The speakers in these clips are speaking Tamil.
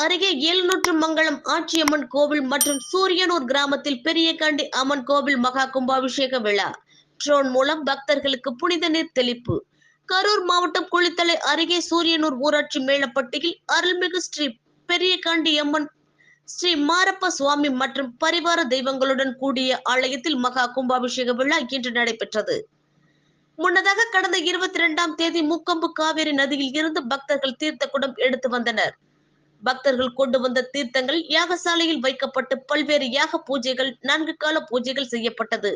அருகே ஏழுநூற்றுமங்கலம் ஆச்சியம்மன் கோவில் மற்றும் சூரியனூர் கிராமத்தில் பெரியகாண்டி அம்மன் கோவில் மகா கும்பாபிஷேக விழா ட்ரோன் மூலம் பக்தர்களுக்கு புனித நீர் தெளிப்பு. கரூர் மாவட்டம் குளித்தலை அருகே சூரியனூர் ஊராட்சி மேலப்பட்டியில் அருள்மிகு ஸ்ரீ பெரியகாண்டி அம்மன், ஸ்ரீ மாரப்ப சுவாமி மற்றும் பரிவார தெய்வங்களுடன் கூடிய ஆலயத்தில் மகா கும்பாபிஷேக விழா இன்று நடைபெற்றது. முன்னதாக கடந்த 22ஆம் தேதி முக்கொம்பு காவேரி நதியில் இருந்து பக்தர்கள் தீர்த்த குடம் எடுத்து வந்தனர். பக்தர்கள் கொண்டு வந்த தீர்த்தங்கள் யாகசாலையில் வைக்கப்பட்டு பல்வேறு யாக பூஜைகள், 4 கால பூஜைகள் செய்யப்பட்டது.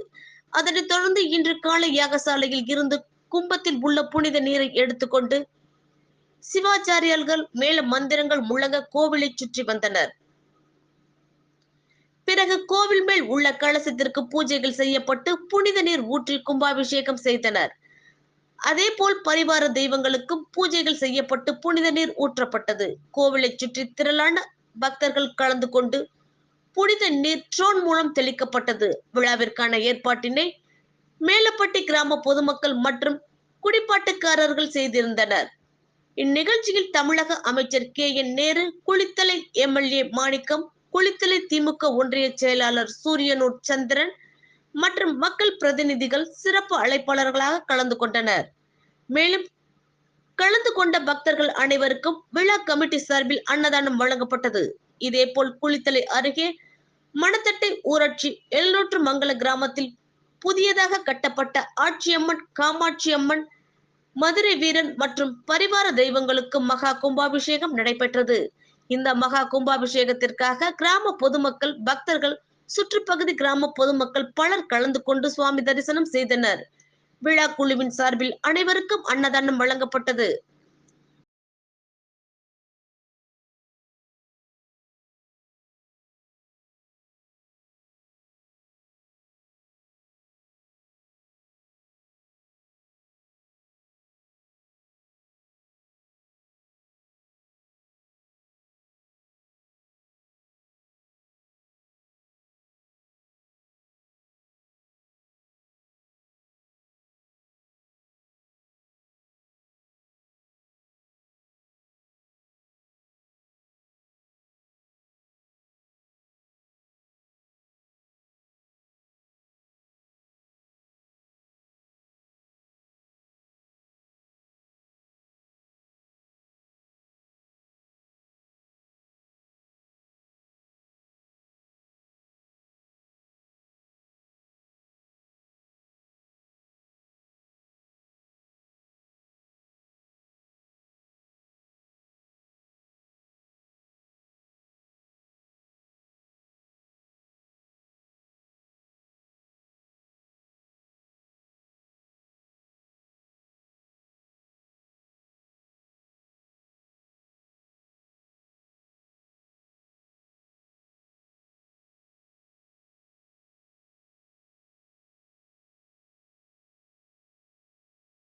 அதனைத் தொடர்ந்து இன்று காலை யாகசாலையில் இருந்து கும்பத்தில் உள்ள புனித நீரை எடுத்துக்கொண்டு சிவாச்சாரியர்கள் மேல மந்திரங்கள் முழங்க கோவிலை சுற்றி வந்தனர். பிறகு கோவில் மேல் உள்ள கலசத்திற்கு பூஜைகள் செய்யப்பட்டு புனித நீர் ஊற்றி கும்பாபிஷேகம் செய்தனர். அதேபோல் பரிவார தெய்வங்களுக்கும் பூஜைகள் செய்யப்பட்டு புனித நீர் ஊற்றப்பட்டது. கோவிலை சுற்றி திரளான பக்தர்கள் கலந்து கொண்டு புனித நீர் ட்ரோன் மூலம் தெளிக்கப்பட்டது. விழாவிற்கான ஏற்பாட்டினை மேலப்பட்டி கிராம பொதுமக்கள் மற்றும் குடிப்பாட்டுக்காரர்கள் செய்திருந்தனர். இந்நிகழ்ச்சியில் தமிழக அமைச்சர் KN நேரு, குளித்தலை MLA மாணிக்கம், குளித்தலை திமுக ஒன்றிய செயலாளர் சூரியனூர் சந்திரன் மற்றும் மக்கள் பிரதிநிதிகள் சிறப்பு அழைப்பாளர்களாக கலந்து கொண்டனர். மேலும் கலந்து கொண்ட பக்தர்கள் அனைவருக்கும் விழா கமிட்டி சார்பில் அன்னதானம் வழங்கப்பட்டது. இதேபோல் குளித்தலை அருகே மணத்தட்டை ஊராட்சி எழுநூற்றுமங்கல கிராமத்தில் புதியதாக கட்டப்பட்ட ஆச்சியம்மன், காமாட்சியம்மன், மதுரை வீரன் மற்றும் பரிவார தெய்வங்களுக்கு மகா கும்பாபிஷேகம் நடைபெற்றது. இந்த மகா கும்பாபிஷேகத்திற்காக கிராம பொதுமக்கள், பக்தர்கள், சுற்றுப்பகுதி கிராம பொதுமக்கள் பலர் கலந்து கொண்டு சுவாமி தரிசனம் செய்தனர். விழா குழுவின் சார்பில் அனைவருக்கும் அன்னதானம் வழங்கப்பட்டது.